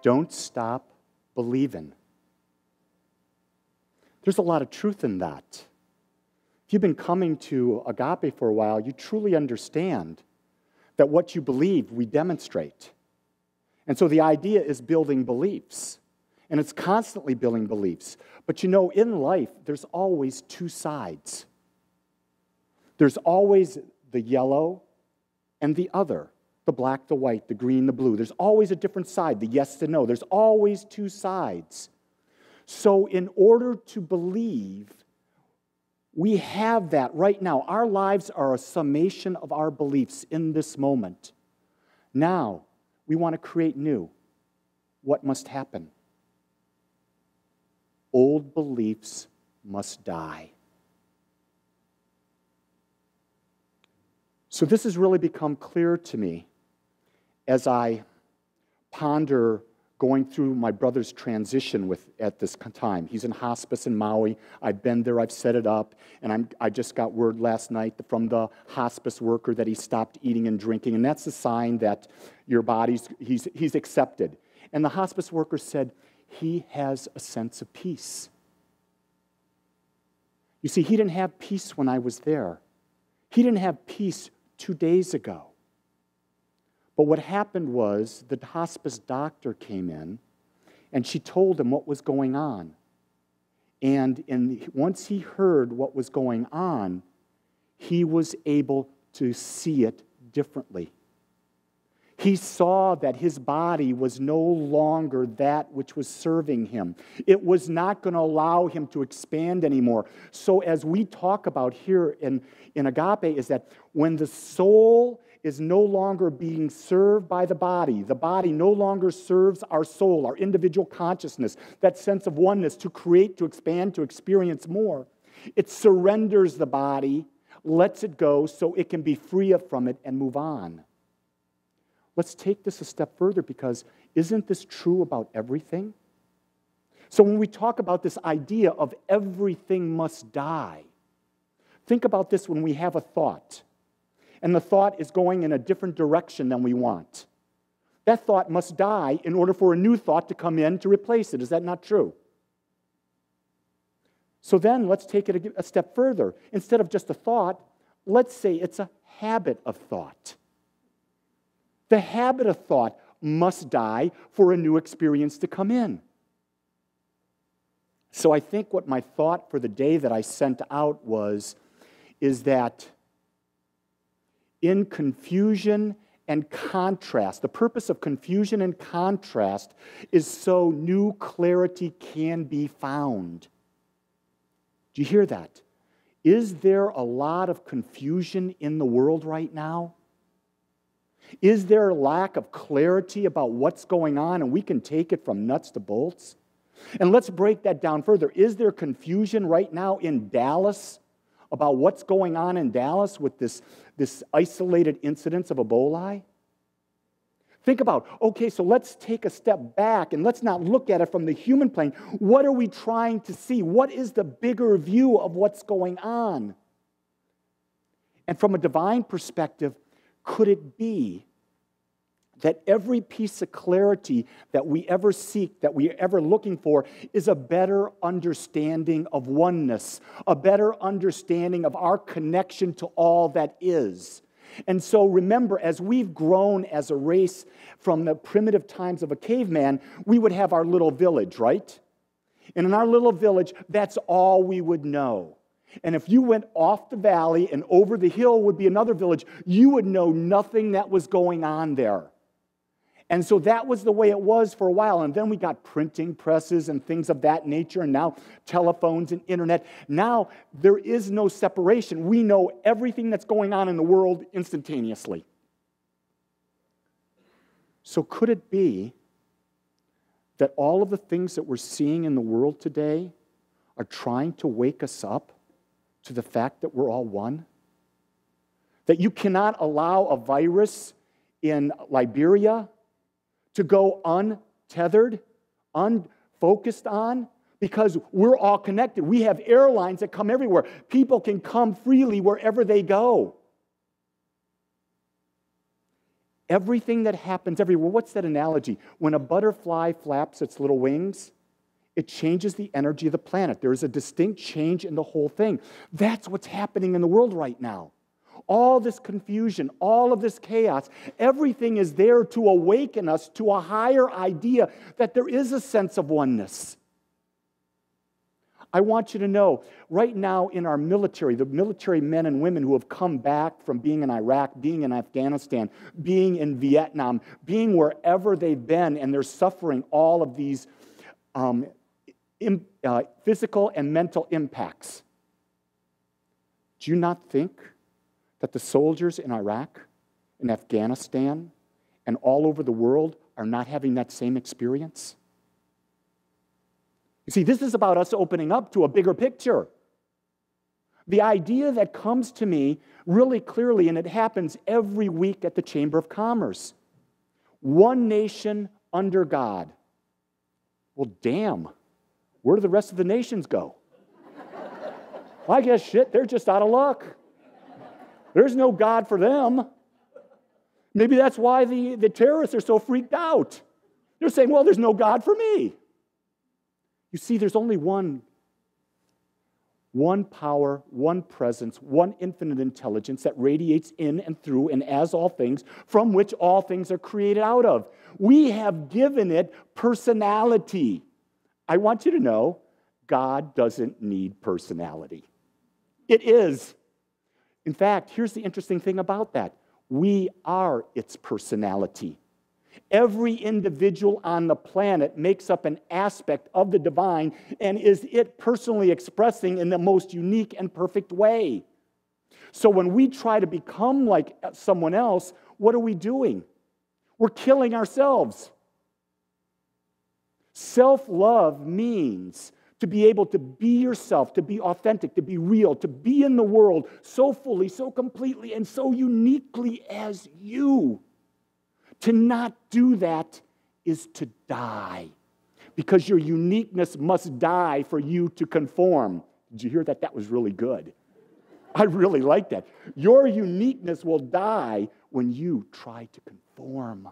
Don't stop believing. There's a lot of truth in that. If you've been coming to Agape for a while, you truly understand that what you believe, we demonstrate. And so the idea is building beliefs. And it's constantly building beliefs. But you know, in life, there's always two sides. There's always the yellow and the other. The black, the white, the green, the blue. There's always a different side, the yes, the no. There's always two sides. So in order to believe, we have that right now. Our lives are a summation of our beliefs in this moment. Now, we want to create new. What must happen? Old beliefs must die. So this has really become clear to me as I ponder going through my brother's transition at this time. He's in hospice in Maui. I've been there, I've set it up, and I just got word last night from the hospice worker that he stopped eating and drinking, and that's a sign that your body's, he's accepted. And the hospice worker said, he has a sense of peace. You see, he didn't have peace when I was there. He didn't have peace 2 days ago. But what happened was the hospice doctor came in and she told him what was going on. And once he heard what was going on, he was able to see it differently. He saw that his body was no longer that which was serving him. It was not going to allow him to expand anymore. So as we talk about here in Agape is that when the soul is no longer being served by the body no longer serves our soul, our individual consciousness, that sense of oneness to create, to expand, to experience more. It surrenders the body, lets it go so it can be free from it and move on. Let's take this a step further because isn't this true about everything? So when we talk about this idea of everything must die, think about this when we have a thought, and the thought is going in a different direction than we want. That thought must die in order for a new thought to come in to replace it. Is that not true? So then let's take it a step further. Instead of just a thought, let's say it's a habit of thought. The habit of thought must die for a new experience to come in. So I think what my thought for the day that I sent out is that in confusion and contrast, the purpose of confusion and contrast is so new clarity can be found. Do you hear that? Is there a lot of confusion in the world right now? Is there a lack of clarity about what's going on and we can take it from nuts to bolts? And let's break that down further. Is there confusion right now in Dallas about what's going on in Dallas with this isolated incidence of Ebola? Think about, okay, so let's take a step back and let's not look at it from the human plane. What are we trying to see? What is the bigger view of what's going on? And from a divine perspective, could it be that every piece of clarity that we ever seek, that we ever looking for, is a better understanding of oneness, a better understanding of our connection to all that is? And so remember, as we've grown as a race from the primitive times of a caveman, we would have our little village, right? And in our little village, that's all we would know. And if you went off the valley and over the hill would be another village, you would know nothing that was going on there. And so that was the way it was for a while. And then we got printing presses and things of that nature, and now telephones and internet. Now there is no separation. We know everything that's going on in the world instantaneously. So could it be that all of the things that we're seeing in the world today are trying to wake us up to the fact that we're all one? That you cannot allow a virus in Liberia to go untethered, unfocused on, because we're all connected. We have airlines that come everywhere. People can come freely wherever they go. Everything that happens everywhere. What's that analogy? When a butterfly flaps its little wings, it changes the energy of the planet. There is a distinct change in the whole thing. That's what's happening in the world right now. All this confusion, all of this chaos, everything is there to awaken us to a higher idea that there is a sense of oneness. I want you to know, right now in our military, the military men and women who have come back from being in Iraq, being in Afghanistan, being in Vietnam, being wherever they've been, and they're suffering all of these physical and mental impacts. Do you not think that the soldiers in Iraq, in Afghanistan, and all over the world are not having that same experience? You see, this is about us opening up to a bigger picture. The idea that comes to me really clearly, and it happens every week at the Chamber of Commerce. One nation under God. Well, damn. Where do the rest of the nations go? Well, I guess shit, they're just out of luck. There's no God for them. Maybe that's why the terrorists are so freaked out. They're saying, well, there's no God for me. You see, there's only one power, one presence, one infinite intelligence that radiates in and through and as all things, from which all things are created out of. We have given it personality. I want you to know, God doesn't need personality. It is. In fact, here's the interesting thing about that. We are its personality. Every individual on the planet makes up an aspect of the divine and is it personally expressing in the most unique and perfect way. So when we try to become like someone else, what are we doing? We're killing ourselves. Self-love means to be able to be yourself, to be authentic, to be real, to be in the world so fully, so completely, and so uniquely as you. To not do that is to die, because your uniqueness must die for you to conform. Did you hear that? That was really good. I really like that. Your uniqueness will die when you try to conform.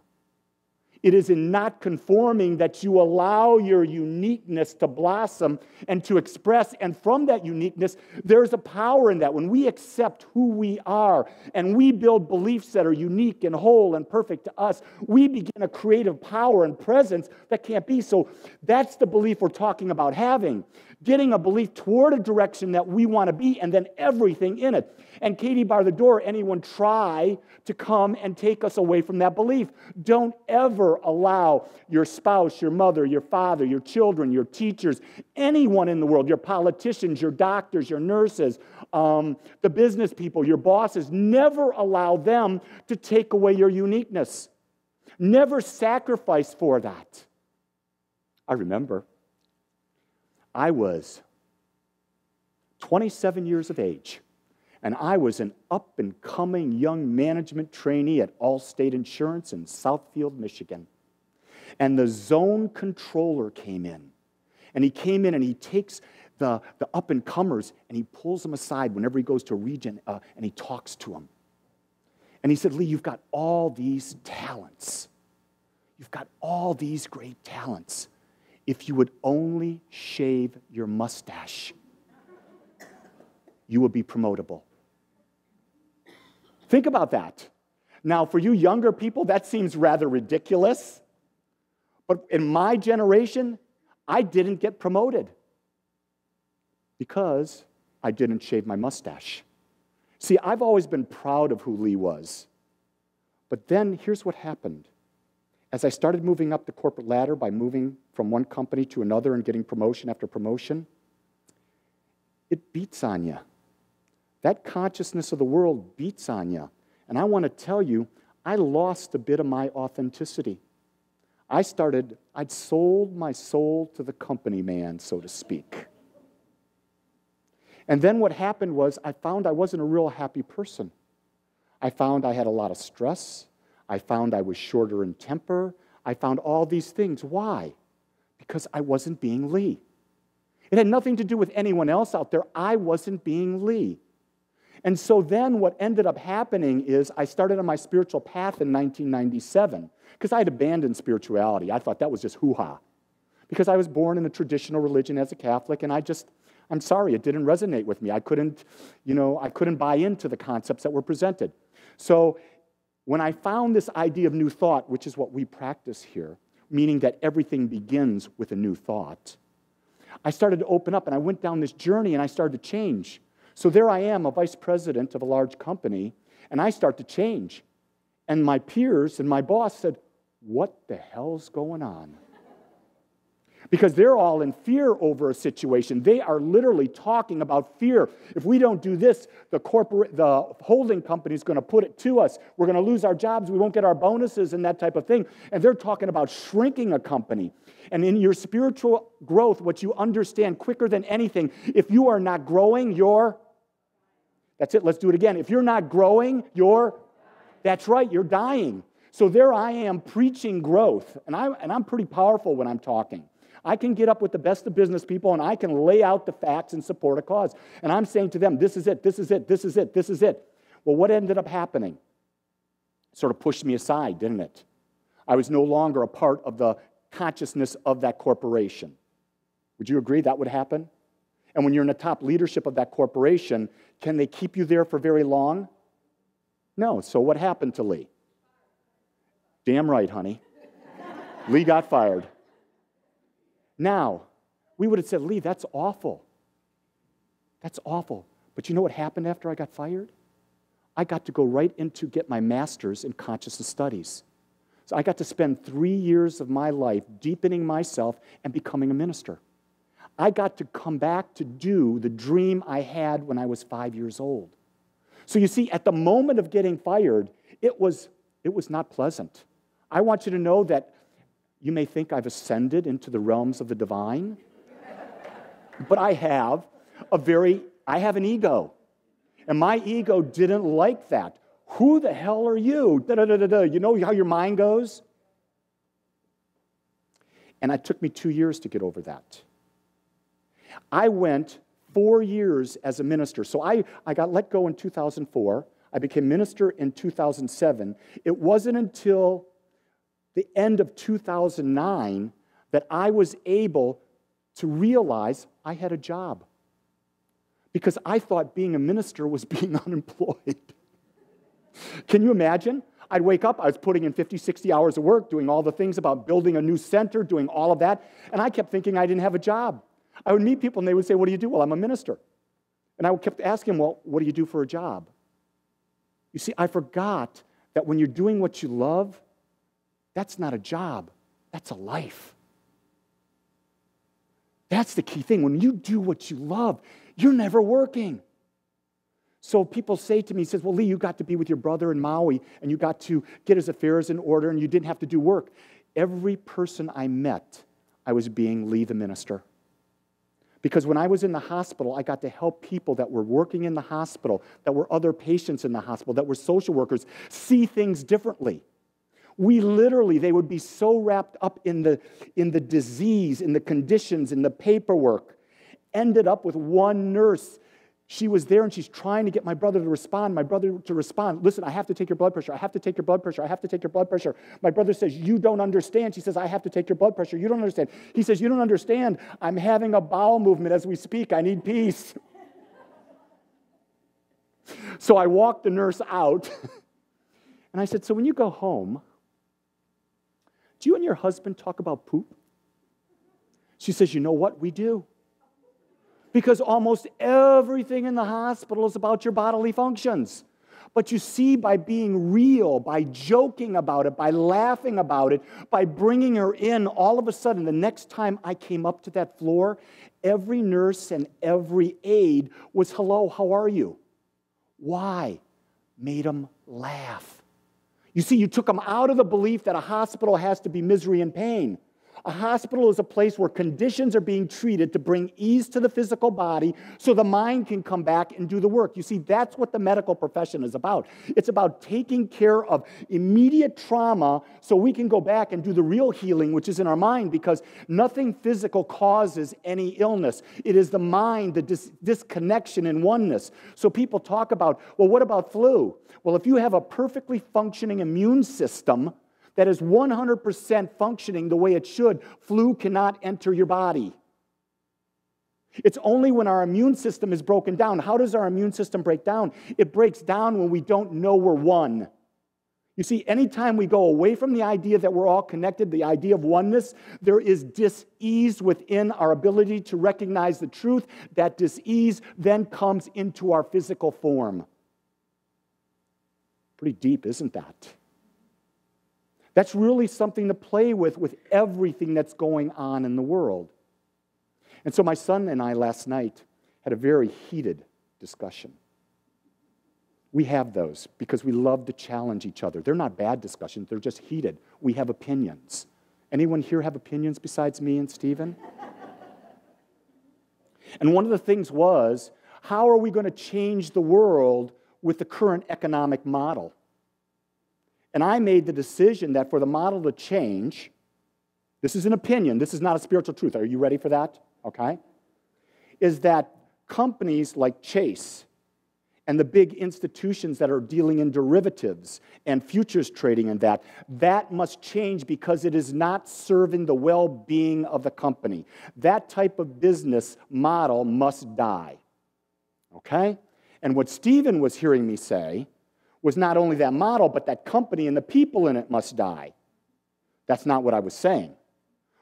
It is in not conforming that you allow your uniqueness to blossom and to express. And from that uniqueness, there's a power in that. When we accept who we are and we build beliefs that are unique and whole and perfect to us, we begin a creative power and presence that can't be. So that's the belief we're talking about having. Getting a belief toward a direction that we want to be and then everything in it. And Katie, bar the door, anyone try to come and take us away from that belief. Don't ever allow your spouse, your mother, your father, your children, your teachers, anyone in the world, your politicians, your doctors, your nurses, the business people, your bosses, never allow them to take away your uniqueness. Never sacrifice for that. I remember I was 27 years of age, and I was an up-and-coming young management trainee at Allstate Insurance in Southfield, Michigan. And the zone controller came in. And he came in and he takes the up-and-comers and he pulls them aside whenever he goes to a region and he talks to them. And he said, Lee, you've got all these talents. You've got all these great talents. If you would only shave your mustache, you would be promotable. Think about that. Now, for you younger people, that seems rather ridiculous. But in my generation, I didn't get promoted because I didn't shave my mustache. See, I've always been proud of who Lee was. But then here's what happened. As I started moving up the corporate ladder by moving from one company to another and getting promotion after promotion, it beats on you. That consciousness of the world beats on you. And I want to tell you, I lost a bit of my authenticity. I'd sold my soul to the company man, so to speak. And then what happened was I found I wasn't a real happy person. I found I had a lot of stress. I found I was shorter in temper. I found all these things. Why? Because I wasn't being Lee. It had nothing to do with anyone else out there. I wasn't being Lee. And so then what ended up happening is I started on my spiritual path in 1997 because I had abandoned spirituality. I thought that was just hoo-ha. Because I was born in a traditional religion as a Catholic, and I'm sorry, it didn't resonate with me. I couldn't buy into the concepts that were presented. So when I found this idea of new thought, which is what we practice here, meaning that everything begins with a new thought, I started to open up, and I went down this journey, and I started to change. So there I am, a vice president of a large company, and I start to change. And my peers and my boss said, "What the hell's going on?" Because they're all in fear over a situation. They are literally talking about fear. If we don't do this, the holding company is going to put it to us. We're going to lose our jobs. We won't get our bonuses and that type of thing. And they're talking about shrinking a company. And in your spiritual growth, what you understand quicker than anything, if you are not growing, that's it, let's do it again. If you're not growing, that's right, you're dying. So there I am preaching growth. And I'm pretty powerful when I'm talking. I can get up with the best of business people and I can lay out the facts and support a cause. And I'm saying to them, this is it, this is it, this is it, this is it. Well, what ended up happening? Sort of pushed me aside, didn't it? I was no longer a part of the consciousness of that corporation. Would you agree that would happen? And when you're in the top leadership of that corporation, can they keep you there for very long? No. So what happened to Lee? Damn right, honey. Lee got fired. Now, we would have said, "Lee, that's awful. That's awful." But you know what happened after I got fired? I got to go right into get my master's in consciousness studies. So I got to spend 3 years of my life deepening myself and becoming a minister. I got to come back to do the dream I had when I was 5 years old. So you see, at the moment of getting fired, it was not pleasant. I want you to know that you may think I've ascended into the realms of the divine, but I have an ego. And my ego didn't like that. Who the hell are you? Da-da-da-da-da. You know how your mind goes? And it took me 2 years to get over that. I went 4 years as a minister. So I got let go in 2004. I became minister in 2007. It wasn't until the end of 2009 that I was able to realize I had a job. Because I thought being a minister was being unemployed. Can you imagine? I'd wake up, I was putting in 50, 60 hours of work, doing all the things about building a new center, doing all of that, and I kept thinking I didn't have a job. I would meet people and they would say, "What do you do?" "Well, I'm a minister." And I kept asking them, "Well, what do you do for a job?" You see, I forgot that when you're doing what you love, that's not a job, that's a life. That's the key thing. When you do what you love, you're never working. So people say to me, says, "Well, Lee, you got to be with your brother in Maui, and you got to get his affairs in order, and you didn't have to do work." Every person I met, I was being Lee the minister. Because when I was in the hospital, I got to help people that were working in the hospital, that were other patients in the hospital, that were social workers, see things differently. They would be so wrapped up in the disease, in the conditions, in the paperwork. Ended up with one nurse. She was there and she's trying to get my brother to respond. "Listen, I have to take your blood pressure. I have to take your blood pressure. I have to take your blood pressure." My brother says, "You don't understand." She says, "I have to take your blood pressure. You don't understand." He says, "You don't understand. I'm having a bowel movement as we speak. I need peace." So I walked the nurse out and I said, "So when you go home, do you and your husband talk about poop?" She says, "You know what? We do. Because almost everything in the hospital is about your bodily functions. But you see, by being real, by joking about it, by laughing about it, by bringing her in, all of a sudden, the next time I came up to that floor, every nurse and every aide was, "Hello, how are you?" Why? Made them laugh. You see, you took them out of the belief that a hospital has to be misery and pain. A hospital is a place where conditions are being treated to bring ease to the physical body so the mind can come back and do the work. You see, that's what the medical profession is about. It's about taking care of immediate trauma so we can go back and do the real healing, which is in our mind, because nothing physical causes any illness. It is the mind, the disconnection and oneness. So people talk about, well, what about flu? Well, if you have a perfectly functioning immune system that is 100% functioning the way it should, flu cannot enter your body. It's only when our immune system is broken down. How does our immune system break down? It breaks down when we don't know we're one. You see, anytime we go away from the idea that we're all connected, the idea of oneness, there is dis-ease within our ability to recognize the truth. That dis-ease then comes into our physical form. Pretty deep, isn't that? That's really something to play with everything that's going on in the world. And so my son and I last night had a very heated discussion. We have those because we love to challenge each other. They're not bad discussions, they're just heated. We have opinions. Anyone here have opinions besides me and Stephen? And one of the things was, how are we going to change the world with the current economic model? And I made the decision that for the model to change, this is an opinion, this is not a spiritual truth. Are you ready for that? Okay. Is that companies like Chase and the big institutions that are dealing in derivatives and futures trading and that must change because it is not serving the well-being of the company. That type of business model must die. Okay? And what Stephen was hearing me say was not only that model, but that company and the people in it must die. That's not what I was saying.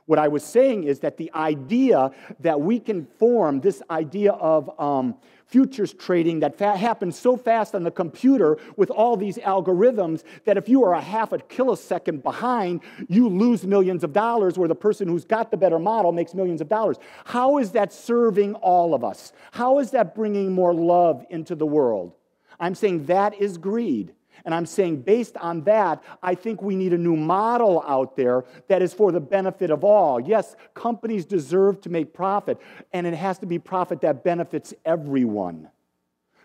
What I was saying is that the idea that we can form this idea of futures trading that happens so fast on the computer with all these algorithms that if you are a half a kilosecond behind, you lose millions of dollars, where the person who's got the better model makes millions of dollars. How is that serving all of us? How is that bringing more love into the world? I'm saying that is greed. And I'm saying based on that, I think we need a new model out there that is for the benefit of all. Yes, companies deserve to make profit, and it has to be profit that benefits everyone.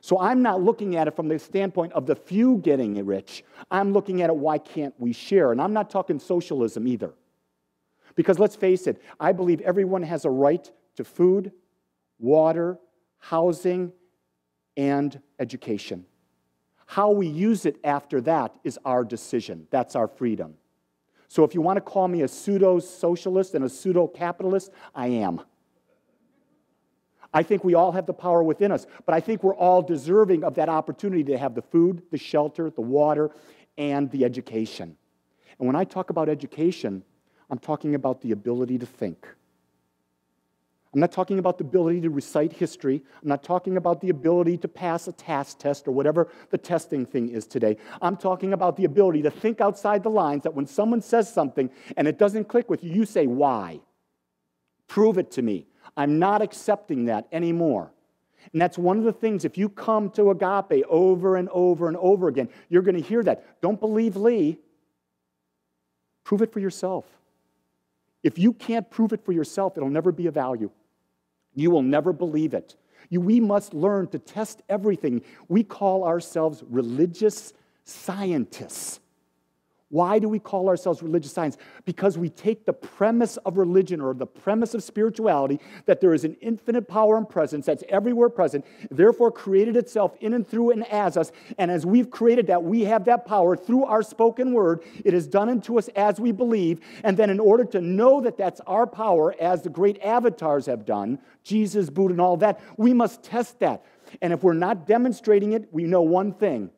So I'm not looking at it from the standpoint of the few getting rich. I'm looking at it, why can't we share? And I'm not talking socialism either. Because let's face it, I believe everyone has a right to food, water, housing, and education. How we use it after that is our decision. That's our freedom. So if you want to call me a pseudo-socialist and a pseudo-capitalist, I am. I think we all have the power within us, but I think we're all deserving of that opportunity to have the food, the shelter, the water, and the education. And when I talk about education, I'm talking about the ability to think. I'm not talking about the ability to recite history. I'm not talking about the ability to pass a task test or whatever the testing thing is today. I'm talking about the ability to think outside the lines, that when someone says something and it doesn't click with you, you say, why? Prove it to me. I'm not accepting that anymore. And that's one of the things, if you come to Agape over and over and over again, you're going to hear that. Don't believe Lee. Prove it for yourself. If you can't prove it for yourself, it'll never be of value. You will never believe it. We must learn to test everything. We call ourselves religious scientists. Why do we call ourselves religious science? Because we take the premise of religion or the premise of spirituality that there is an infinite power and presence that's everywhere present, therefore created itself in and through and as us. And as we've created that, we have that power through our spoken word. It is done unto us as we believe. And then in order to know that that's our power, as the great avatars have done, Jesus, Buddha, and all that, we must test that. And if we're not demonstrating it, we know one thing: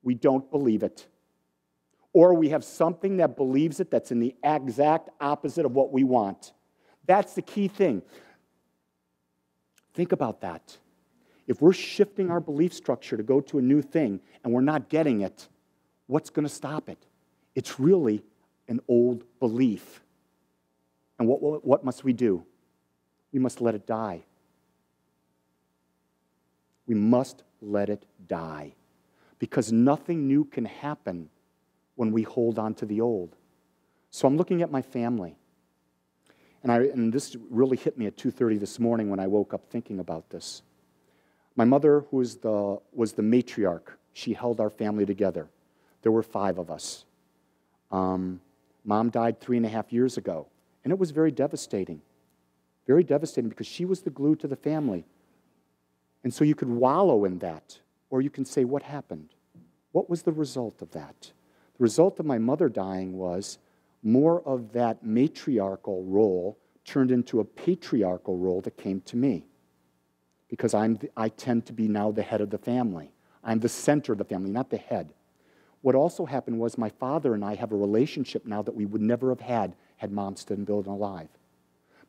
we don't believe it. Or we have something that believes it that's in the exact opposite of what we want. That's the key thing. Think about that. If we're shifting our belief structure to go to a new thing and we're not getting it, what's going to stop it? It's really an old belief. And what must we do? We must let it die. We must let it die. Because nothing new can happen when we hold on to the old. So I'm looking at my family. And this really hit me at 2:30 this morning when I woke up thinking about this. My mother, who was the matriarch, she held our family together. There were 5 of us. Mom died 3.5 years ago, and it was very devastating. Very devastating because she was the glue to the family. And so you could wallow in that, or you can say, what happened? What was the result of that? The result of my mother dying was more of that matriarchal role turned into a patriarchal role that came to me. Because I tend to be now the head of the family. I'm the center of the family, not the head. What also happened was my father and I have a relationship now that we would never have had Mom still been alive.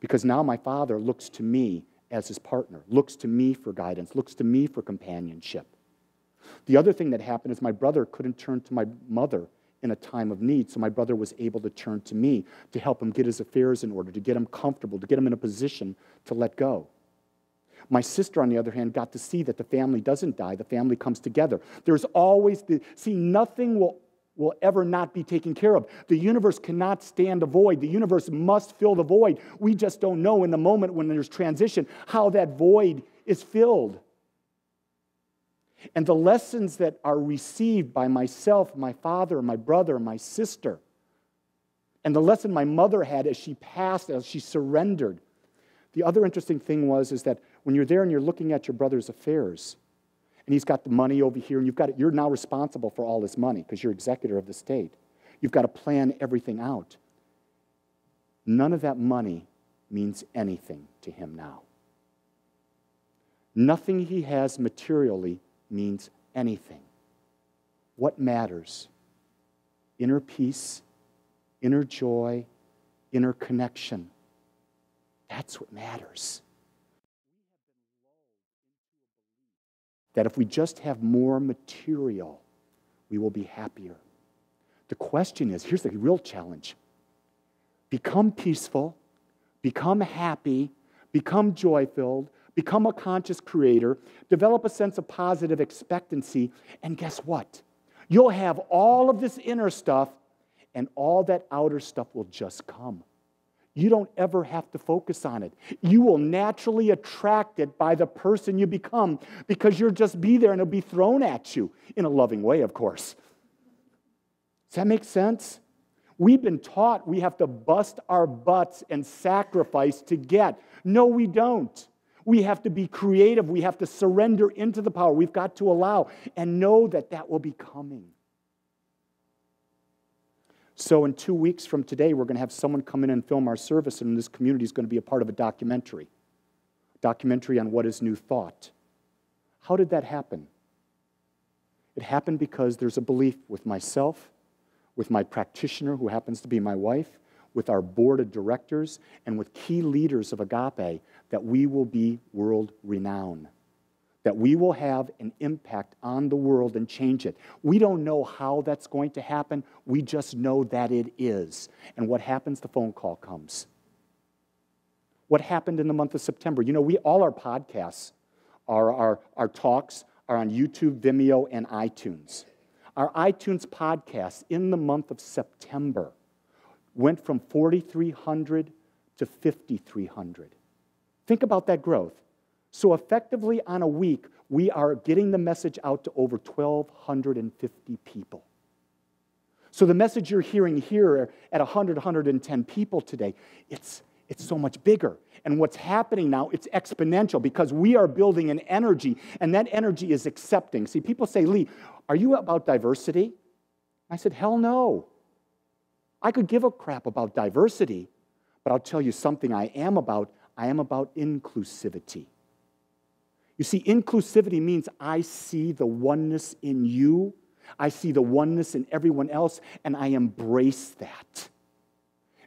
Because now my father looks to me as his partner, looks to me for guidance, looks to me for companionship. The other thing that happened is my brother couldn't turn to my mother in a time of need, so my brother was able to turn to me to help him get his affairs in order, to get him comfortable, to get him in a position to let go. My sister, on the other hand, got to see that the family doesn't die, the family comes together. There's always, nothing will ever not be taken care of. The universe cannot stand a void. The universe must fill the void. We just don't know in the moment when there's transition how that void is filled. And the lessons that are received by myself, my father, my brother, my sister, and the lesson my mother had as she passed, as she surrendered. The other interesting thing is that when you're there and you're looking at your brother's affairs, and he's got the money over here, and you're now responsible for all this money because you're executor of the state. You've got to plan everything out. None of that money means anything to him now. Nothing he has materially means anything. What matters? Inner peace, inner joy, inner connection. That's what matters. That if we just have more material, we will be happier. The question is, here's the real challenge. Become peaceful, become happy, become joy-filled, become a conscious creator, develop a sense of positive expectancy, and guess what? You'll have all of this inner stuff, and all that outer stuff will just come. You don't ever have to focus on it. You will naturally attract it by the person you become because you'll just be there and it'll be thrown at you in a loving way, of course. Does that make sense? We've been taught we have to bust our butts and sacrifice to get. No, we don't. We have to be creative. We have to surrender into the power. We've got to allow and know that that will be coming. So in 2 weeks from today, we're going to have someone come in and film our service, and this community is going to be a part of a documentary on what is new thought. How did that happen? It happened because there's a belief with myself, with my practitioner, who happens to be my wife, with our board of directors, and with key leaders of Agape, that we will be world renowned, that we will have an impact on the world and change it. We don't know how that's going to happen. We just know that it is. And what happens? The phone call comes. What happened in the month of September? You know, all our podcasts, our talks are on YouTube, Vimeo, and iTunes. Our iTunes podcast in the month of September went from 4,300 to 5,300. Think about that growth. So effectively on a week, we are getting the message out to over 1,250 people. So the message you're hearing here at 100, 110 people today, it's so much bigger. And what's happening now, it's exponential because we are building an energy, and that energy is accepting. See, people say, Lee, are you about diversity? I said, hell no. I could give a crap about diversity, but I'll tell you something I am about inclusivity. You see, inclusivity means I see the oneness in you, I see the oneness in everyone else, and I embrace that.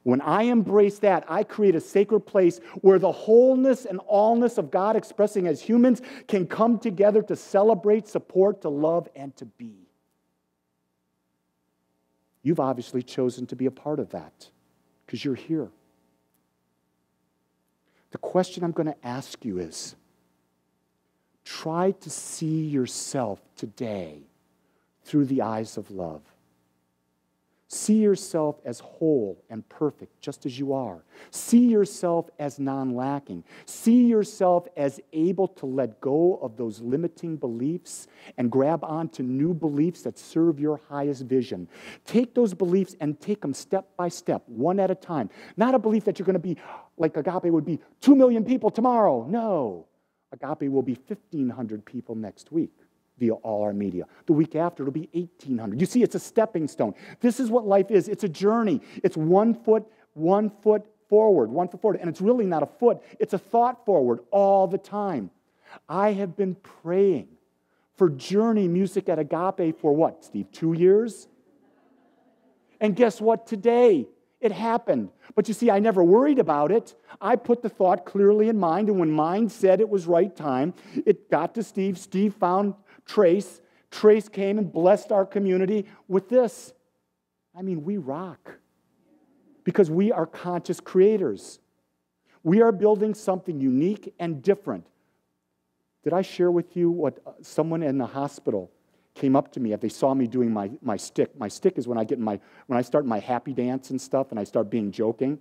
When I embrace that, I create a sacred place where the wholeness and allness of God expressing as humans can come together to celebrate, support, to love, and to be. You've obviously chosen to be a part of that because you're here. The question I'm going to ask you is, try to see yourself today through the eyes of love. See yourself as whole and perfect, just as you are. See yourself as non-lacking. See yourself as able to let go of those limiting beliefs and grab onto new beliefs that serve your highest vision. Take those beliefs and take them step by step, one at a time. Not a belief that you're going to be, like Agape would be, 2 million people tomorrow. No. Agape will be 1,500 people next week via all our media. The week after, it'll be 1,800. You see, it's a stepping stone. This is what life is. It's a journey. It's one foot forward, and it's really not a foot. It's a thought forward all the time. I have been praying for Journey Music at Agape for what, Steve, 2 years? And guess what? Today, it happened. But you see, I never worried about it. I put the thought clearly in mind, and when mind said it was right time, it got to Steve. Steve found Trace. Trace came and blessed our community with this. I mean, we rock because we are conscious creators. We are building something unique and different. Did I share with you what someone in the hospital came up to me if they saw me doing my stick? My stick is when I start my happy dance and stuff and I start being joking.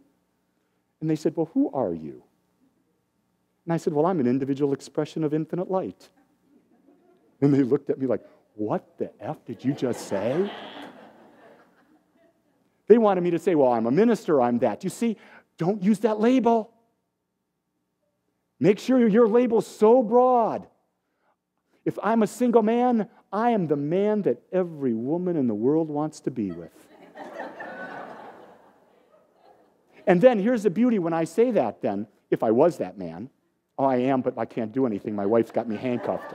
And they said, well, who are you? And I said, well, I'm an individual expression of infinite light. And they looked at me like, what the F did you just say? They wanted me to say, well, I'm a minister, I'm that. You see, don't use that label. Make sure your label's so broad. If I'm a single man, I am the man that every woman in the world wants to be with. And then here's the beauty when I say that then, if I was that man, oh, I am, but I can't do anything. My wife's got me handcuffed.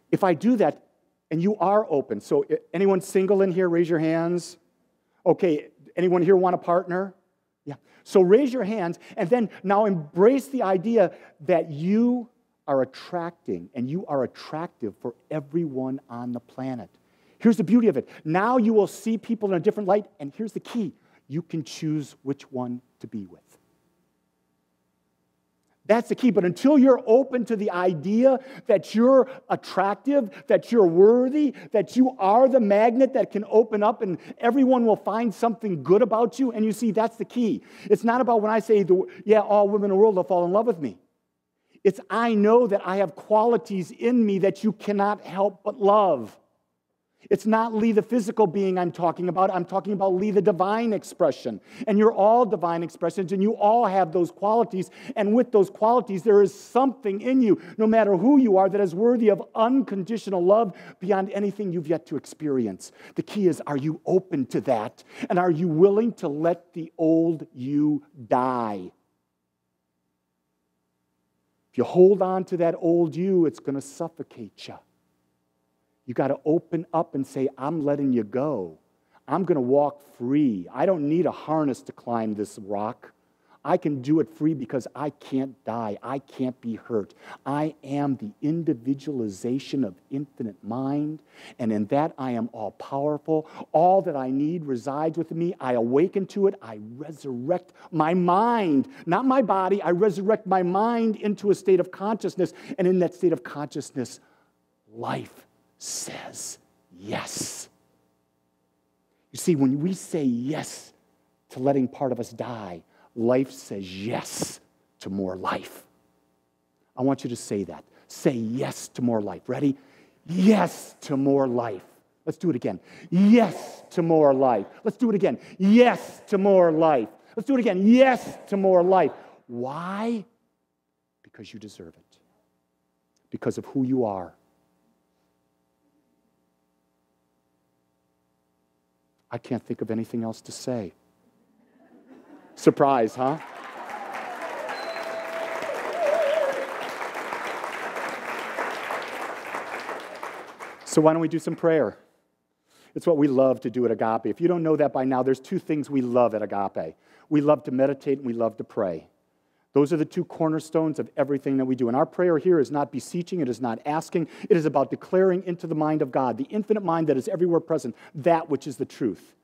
If I do that, and you are open, so anyone single in here, raise your hands. Okay, anyone here want a partner? Yeah. So raise your hands, and then now embrace the idea that you are attracting, and you are attractive for everyone on the planet. Here's the beauty of it. Now you will see people in a different light, and here's the key. You can choose which one to be with. That's the key. But until you're open to the idea that you're attractive, that you're worthy, that you are the magnet that can open up and everyone will find something good about you, and you see, that's the key. It's not about when I say, all women in the world will fall in love with me. It's I know that I have qualities in me that you cannot help but love. It's not Lee the physical being I'm talking about. I'm talking about Lee the divine expression. And you're all divine expressions, and you all have those qualities. And with those qualities, there is something in you, no matter who you are, that is worthy of unconditional love beyond anything you've yet to experience. The key is, are you open to that? And are you willing to let the old you die? If you hold on to that old you, it's going to suffocate you. You got to open up and say, I'm letting you go. I'm going to walk free. I don't need a harness to climb this rock. I can do it free because I can't die. I can't be hurt. I am the individualization of infinite mind, and in that I am all-powerful. All that I need resides within me. I awaken to it. I resurrect my mind, not my body. I resurrect my mind into a state of consciousness, and in that state of consciousness, life says yes. You see, when we say yes to letting part of us die, life says yes to more life. I want you to say that. Say yes to more life. Ready? Yes to more life. Let's do it again. Yes to more life. Let's do it again. Yes to more life. Let's do it again. Yes to more life. Why? Because you deserve it. Because of who you are. I can't think of anything else to say. Surprise, huh? So why don't we do some prayer? It's what we love to do at Agape. If you don't know that by now, there's two things we love at Agape. We love to meditate and we love to pray. Those are the two cornerstones of everything that we do. And our prayer here is not beseeching, it is not asking, it is about declaring into the mind of God, the infinite mind that is everywhere present, that which is the truth.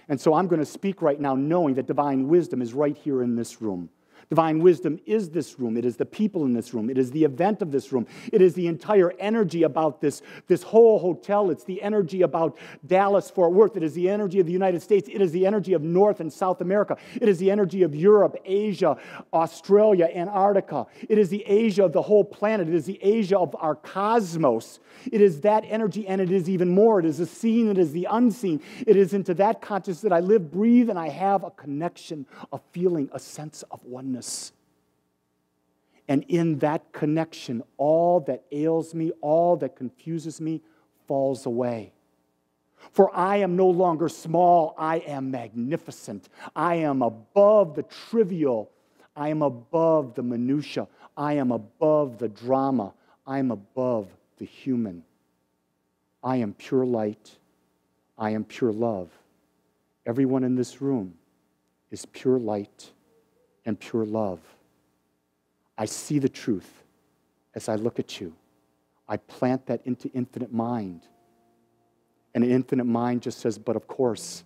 And so I'm going to speak right now knowing that divine wisdom is right here in this room. Divine wisdom is this room. It is the people in this room. It is the event of this room. It is the entire energy about this whole hotel. It's the energy about Dallas, Fort Worth. It is the energy of the United States. It is the energy of North and South America. It is the energy of Europe, Asia, Australia, Antarctica. It is the Asia of the whole planet. It is the Asia of our cosmos. It is that energy, and it is even more. It is the seen, it is the unseen. It is into that consciousness that I live, breathe, and I have a connection, a feeling, a sense of oneness. And in that connection, all that ails me, all that confuses me, falls away. For I am no longer small, I am magnificent. I am above the trivial. I am above the minutia. I am above the drama. I am above the human. I am pure light. I am pure love. Everyone in this room is pure light and pure love. I see the truth as I look at you. I plant that into infinite mind. And an infinite mind just says, but of course,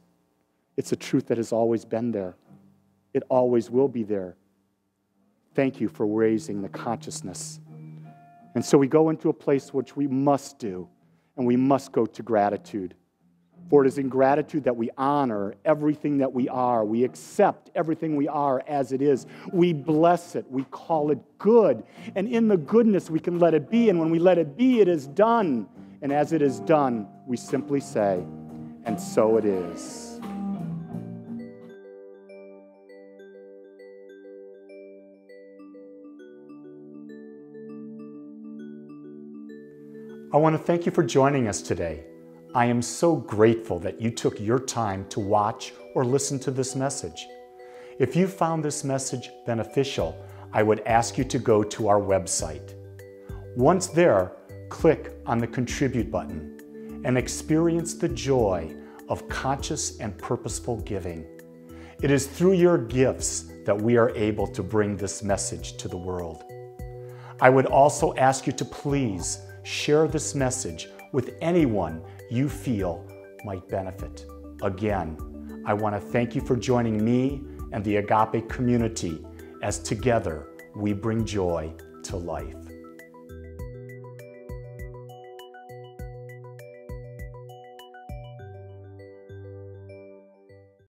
it's a truth that has always been there. It always will be there. Thank you for raising the consciousness. And so we go into a place which we must do, and we must go to gratitude. For it is in gratitude that we honor everything that we are. We accept everything we are as it is. We bless it. We call it good. And in the goodness, we can let it be. And when we let it be, it is done. And as it is done, we simply say, and so it is. I want to thank you for joining us today. I am so grateful that you took your time to watch or listen to this message. If you found this message beneficial, I would ask you to go to our website. Once there, click on the Contribute button and experience the joy of conscious and purposeful giving. It is through your gifts that we are able to bring this message to the world. I would also ask you to please share this message with anyone you feel might benefit. Again, I want to thank you for joining me and the Agape community as together we bring joy to life.